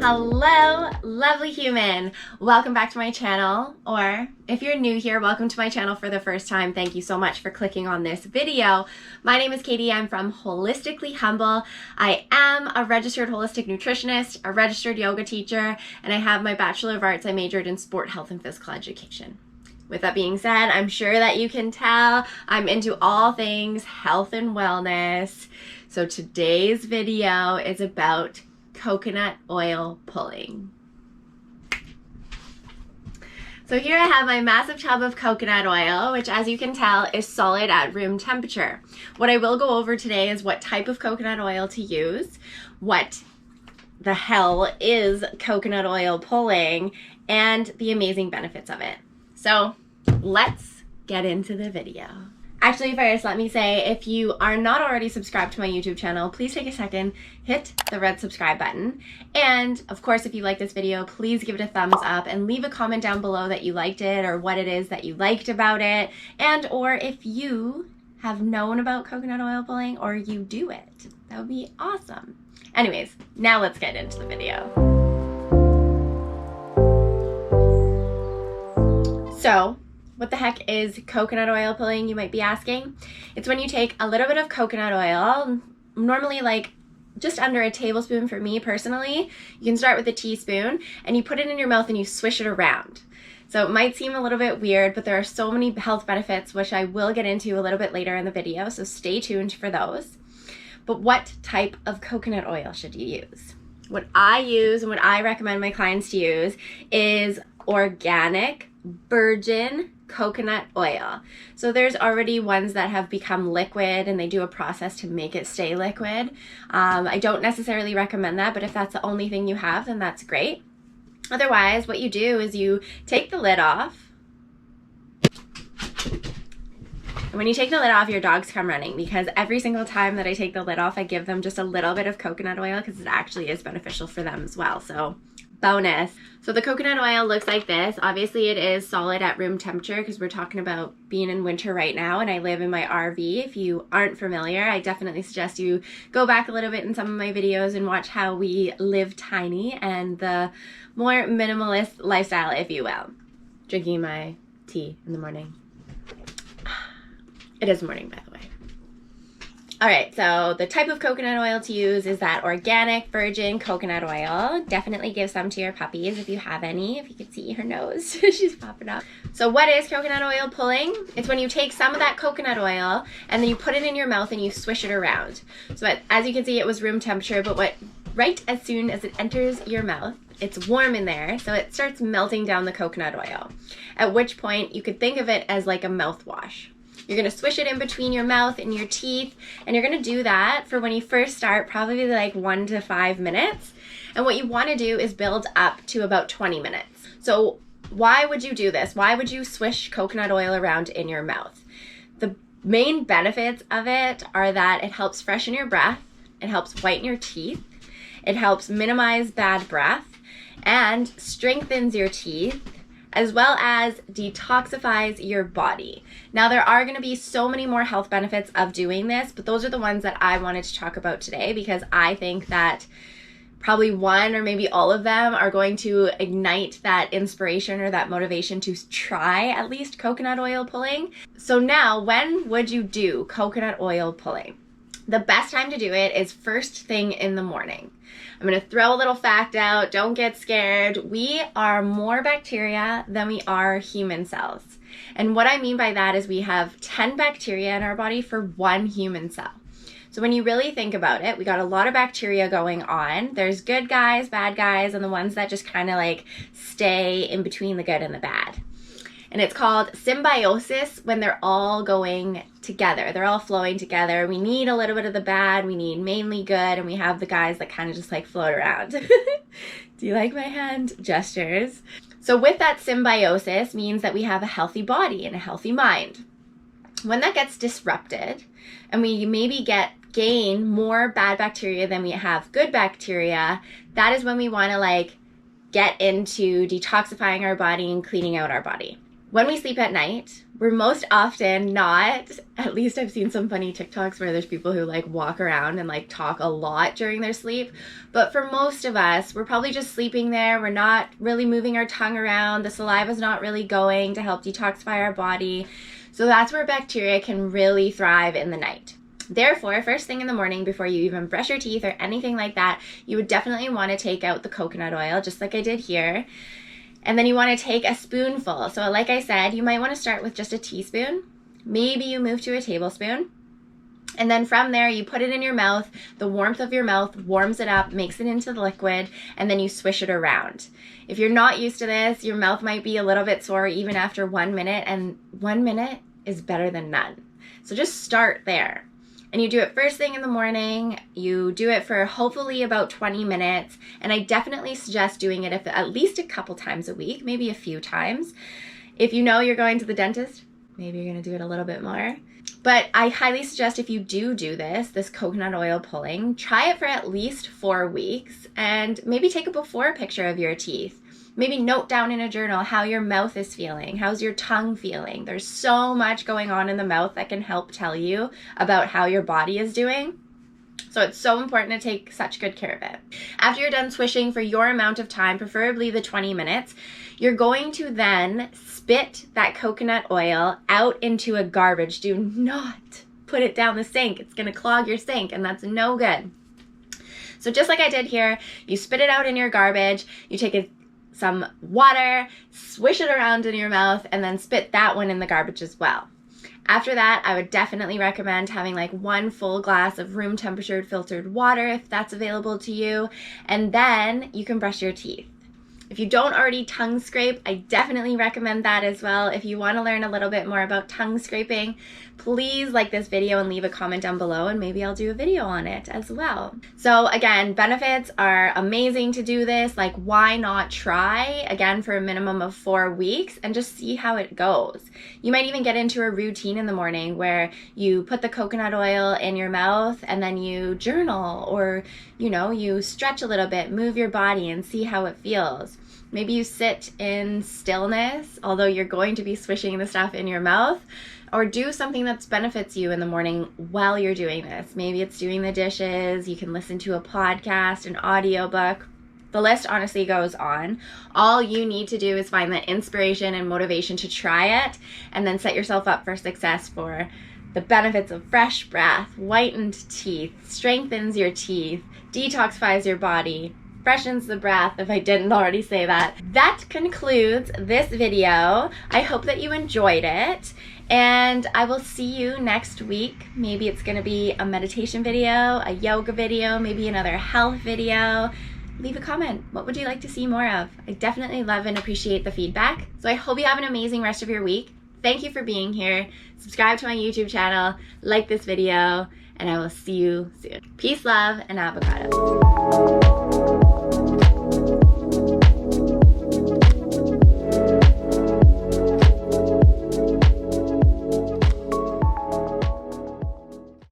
Hello, lovely human. Welcome back to my channel, or if you're new here, welcome to my channel for the first time. Thank you so much for clicking on this video. My name is Katie. I'm from Holistically Humble. I am a registered holistic nutritionist, a registered yoga teacher, and I have my Bachelor of Arts. I majored in sport, health, and physical education. With that being said, I'm sure that you can tell I'm into all things health and wellness. So today's video is about coconut oil pulling. So here I have my massive tub of coconut oil, which as you can tell is solid at room temperature. What I will go over today is what type of coconut oil to use, what the hell is coconut oil pulling, and the amazing benefits of it. So let's get into the video. Actually, first, let me say, if you are not already subscribed to my YouTube channel, please take a second, hit the red subscribe button. And of course, if you like this video, please give it a thumbs up and leave a comment down below that you liked it or what it is that you liked about it. And or if you have known about coconut oil pulling or you do it, that would be awesome. Anyways, now let's get into the video. So, what the heck is coconut oil pulling, you might be asking? It's when you take a little bit of coconut oil, normally like just under a tablespoon for me personally. You can start with a teaspoon and you put it in your mouth and you swish it around. So it might seem a little bit weird, but there are so many health benefits, which I will get into a little bit later in the video, so stay tuned for those. But what type of coconut oil should you use? What I use and what I recommend my clients to use is organic, virgin coconut oil. So there's already ones that have become liquid and they do a process to make it stay liquid. I don't necessarily recommend that, but if that's the only thing you have, then that's great. Otherwise, what you do is you take the lid off. And when you take the lid off, your dogs come running, because every single time that I take the lid off, I give them just a little bit of coconut oil because it actually is beneficial for them as well. So bonus. So the coconut oil looks like this. Obviously it is solid at room temperature because we're talking about being in winter right now, and I live in my RV. If you aren't familiar, I definitely suggest you go back a little bit in some of my videos and watch how we live tiny and the more minimalist lifestyle, if you will. Drinking my tea in the morning. It is morning, by the way. All right, so the type of coconut oil to use is that organic virgin coconut oil. Definitely give some to your puppies if you have any. If you can see her nose, she's popping up. So what is coconut oil pulling? It's when you take some of that coconut oil and then you put it in your mouth and you swish it around. So as you can see, it was room temperature, but right as soon as it enters your mouth, it's warm in there, so it starts melting down the coconut oil. At which point you could think of it as like a mouthwash. You're going to swish it in between your mouth and your teeth, and you're going to do that for when you first start, probably like 1 to 5 minutes. And what you want to do is build up to about 20 minutes. So why would you do this? Why would you swish coconut oil around in your mouth? The main benefits of it are that it helps freshen your breath, it helps whiten your teeth, it helps minimize bad breath, and strengthens your teeth, as well as detoxifies your body. Now, there are going to be so many more health benefits of doing this, but those are the ones that I wanted to talk about today because I think that probably one or maybe all of them are going to ignite that inspiration or that motivation to try at least coconut oil pulling. So now, when would you do coconut oil pulling? The best time to do it is first thing in the morning. I'm going to throw a little fact out. Don't get scared. We are more bacteria than we are human cells. And what I mean by that is we have 10 bacteria in our body for 1 human cell. So when you really think about it, we got a lot of bacteria going on. There's good guys, bad guys, and the ones that just kind of like stay in between the good and the bad. And it's called symbiosis when they're all going together. They're all flowing together. We need a little bit of the bad. We need mainly good. And we have the guys that kind of just like float around. Do you like my hand gestures? So with that symbiosis means that we have a healthy body and a healthy mind. When that gets disrupted and we maybe gain more bad bacteria than we have good bacteria, that is when we want to like get into detoxifying our body and cleaning out our body. When we sleep at night, we're most often not, at least I've seen some funny TikToks where there's people who like walk around and like talk a lot during their sleep. But for most of us, we're probably just sleeping there. We're not really moving our tongue around. The saliva's not really going to help detoxify our body. So that's where bacteria can really thrive in the night. Therefore, first thing in the morning before you even brush your teeth or anything like that, you would definitely want to take out the coconut oil, just like I did here. And then you want to take a spoonful. So like I said, you might want to start with just a teaspoon. Maybe you move to a tablespoon. And then from there, you put it in your mouth. The warmth of your mouth warms it up, makes it into the liquid, and then you swish it around. If you're not used to this, your mouth might be a little bit sore even after 1 minute, and 1 minute is better than none. So just start there. And you do it first thing in the morning. You do it for hopefully about 20 minutes. And I definitely suggest doing it at least a couple times a week, maybe a few times. If you know you're going to the dentist, maybe you're going to do it a little bit more. But I highly suggest if you do this coconut oil pulling, try it for at least 4 weeks and maybe take a before picture of your teeth. Maybe note down in a journal how your mouth is feeling. How's your tongue feeling? There's so much going on in the mouth that can help tell you about how your body is doing. So it's so important to take such good care of it. After you're done swishing for your amount of time, preferably the 20 minutes, you're going to then spit that coconut oil out into a garbage. Do not put it down the sink. It's going to clog your sink, and that's no good. So just like I did here, you spit it out in your garbage. You take some water, swish it around in your mouth, and then spit that one in the garbage as well. After that, I would definitely recommend having like 1 full glass of room temperature filtered water if that's available to you, and then you can brush your teeth. If you don't already tongue scrape, I definitely recommend that as well. If you want to learn a little bit more about tongue scraping, please like this video and leave a comment down below, and maybe I'll do a video on it as well. So again, benefits are amazing to do this. Like, why not try again for a minimum of 4 weeks and just see how it goes? You might even get into a routine in the morning where you put the coconut oil in your mouth and then you journal, or you stretch a little bit, move your body and see how it feels. Maybe you sit in stillness, although you're going to be swishing the stuff in your mouth, or do something that benefits you in the morning while you're doing this. Maybe it's doing the dishes, you can listen to a podcast, an audiobook. The list honestly goes on. All you need to do is find the inspiration and motivation to try it, and then set yourself up for success for the benefits of fresh breath, whitened teeth, strengthens your teeth, detoxifies your body, freshens the breath, if I didn't already say that. That concludes this video. I hope that you enjoyed it, and I will see you next week. Maybe it's gonna be a meditation video, a yoga video, maybe another health video. Leave a comment. What would you like to see more of? I definitely love and appreciate the feedback. So I hope you have an amazing rest of your week. Thank you for being here. Subscribe to my YouTube channel, like this video, and I will see you soon. Peace, love, and avocado.